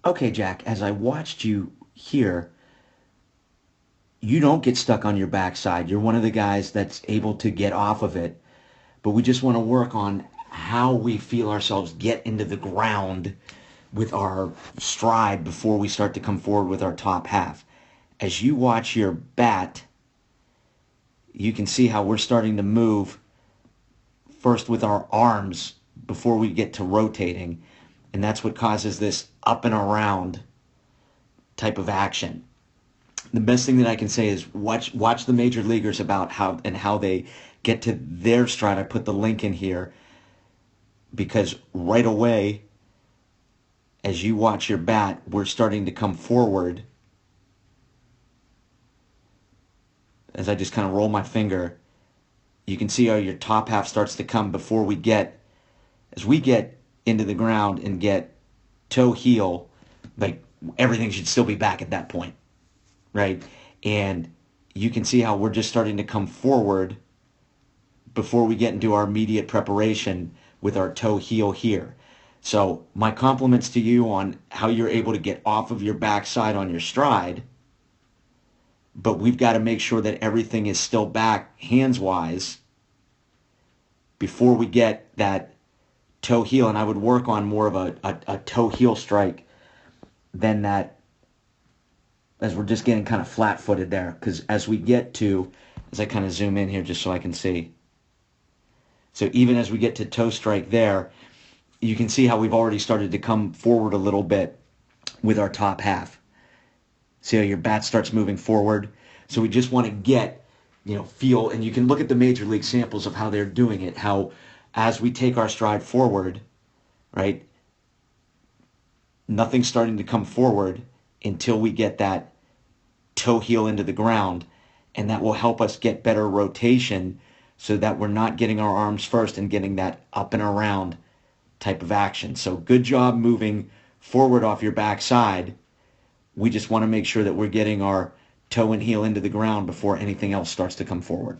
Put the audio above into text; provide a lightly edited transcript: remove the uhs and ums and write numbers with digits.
Okay, Jack, as I watched you here, you don't get stuck on your backside. You're one of the guys that's able to get off of it. But we just want to work on how we feel ourselves get into the ground with our stride before we start to come forward with our top half. As you watch your bat, you can see how we're starting to move first with our arms before we get to rotating. And that's what causes this up and around type of action. The best thing that I can say is watch the major leaguers about how they get to their stride. I put the link in here because right away, as you watch your bat, we're starting to come forward. As I just kind of roll my finger, you can see how your top half starts to come before as we get into the ground and get toe heel, like everything should still be back at that point, right? And you can see how we're just starting to come forward before we get into our immediate preparation with our toe heel here. So my compliments to you on how you're able to get off of your backside on your stride, but we've got to make sure that everything is still back hands-wise before we get that toe heel. And I would work on more of a toe heel strike than that, as we're just getting kind of flat-footed there. Because as I kind of zoom in here just so I can see. So even as we get to toe strike there, you can see how we've already started to come forward a little bit with our top half. See how your bat starts moving forward? So we just want to feel, and you can look at the major league samples of how they're doing it, how as we take our stride forward, right, nothing's starting to come forward until we get that toe heel into the ground, and that will help us get better rotation so that we're not getting our arms first and getting that up and around type of action. So good job moving forward off your backside. We just want to make sure that we're getting our toe and heel into the ground before anything else starts to come forward.